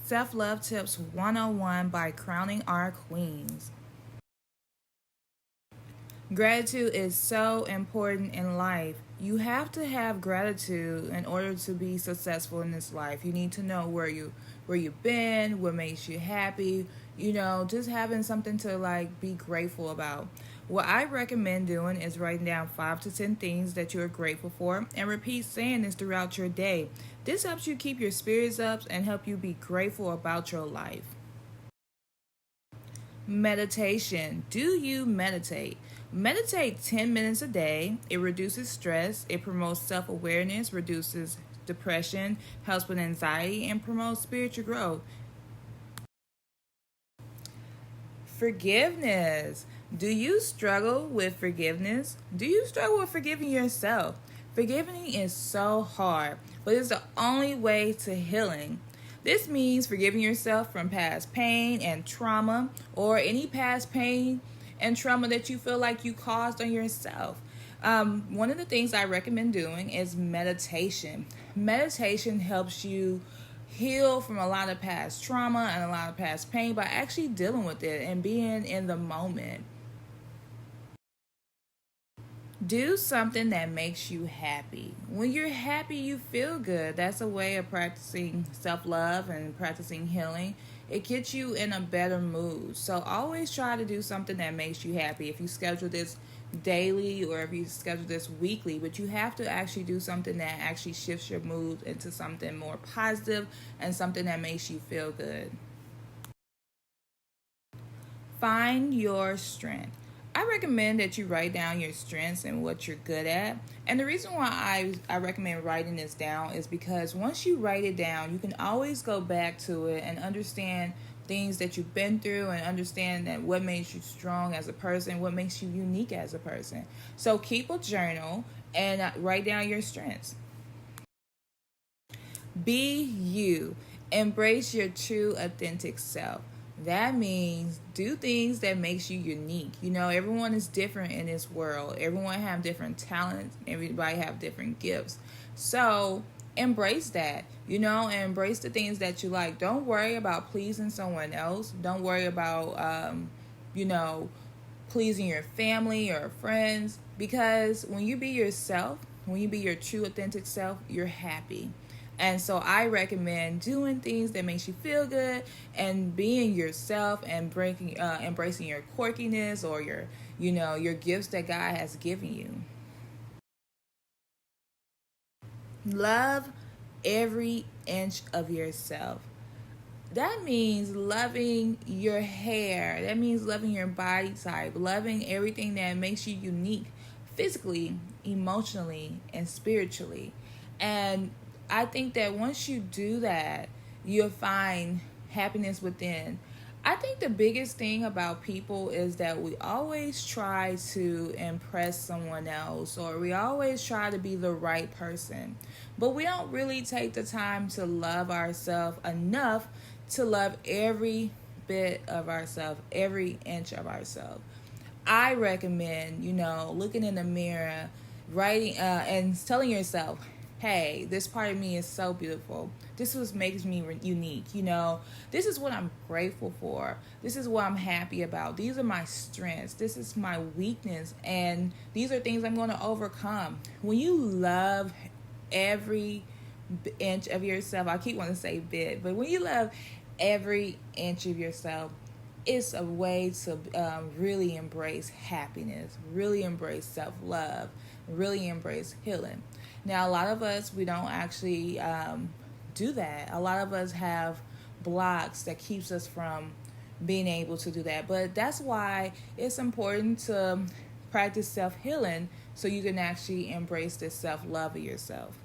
Self-Love Tips 101 by Crowning Our Queens. Gratitude is so important in life. You have to have gratitude in order to be successful in this life. You need to know where you've been, what makes you happy, just having something to be grateful about. What I recommend doing is writing down 5 to 10 things that you're grateful for and repeat saying this throughout your day. This helps you keep your spirits up and help you be grateful about your life. Meditation. Do you meditate? Meditate 10 minutes a day. It reduces stress, it promotes self-awareness, reduces depression, helps with anxiety, and promotes spiritual growth. Forgiveness. Do you struggle with forgiveness? Do you struggle with forgiving yourself? Forgiving is so hard, but it's the only way to healing. This means forgiving yourself from past pain and trauma, or any past pain and trauma that you feel like you caused on yourself. One of the things I recommend doing is meditation. Meditation helps you heal from a lot of past trauma and a lot of past pain by actually dealing with it and being in the moment. Do something that makes you happy. When you're happy, you feel good. That's a way of practicing self-love and practicing healing. It gets you in a better mood. So always try to do something that makes you happy. If you schedule this daily or if you schedule this weekly, but you have to actually do something that actually shifts your mood into something more positive and something that makes you feel good. Find your strength. I recommend that you write down your strengths and what you're good at. And the reason why I recommend writing this down is because once you write it down, you can always go back to it and understand things that you've been through and understand that what makes you strong as a person, what makes you unique as a person. So keep a journal and write down your strengths. Be you. Embrace your true authentic self. That means do things that makes you unique. Everyone is different in this world. Everyone have different talents. Everybody have different gifts. So embrace that, and embrace the things that you like. Don't worry about pleasing someone else. Don't worry about, pleasing your family or friends. Because when you be yourself, when you be your true authentic self, you're happy. And so I recommend doing things that makes you feel good and being yourself and embracing your quirkiness or your gifts that God has given you. Love every inch of yourself. That means loving your hair. That means loving your body type, loving everything that makes you unique physically, emotionally, and spiritually. And I think that once you do that, you'll find happiness within. I think the biggest thing about people is that we always try to impress someone else, or we always try to be the right person. But we don't really take the time to love ourselves enough to love every bit of ourselves, every inch of ourselves. I recommend, looking in the mirror, writing and telling yourself, hey, this part of me is so beautiful. This is what makes me unique. This is what I'm grateful for. This is what I'm happy about. These are my strengths. This is my weakness. And these are things I'm going to overcome. When you love every inch of yourself, I keep wanting to say bit, but when you love every inch of yourself, it's a way to really embrace happiness, really embrace self-love, really embrace healing. Now, a lot of us, we don't actually do that. A lot of us have blocks that keeps us from being able to do that. But that's why it's important to practice self-healing so you can actually embrace this self-love of yourself.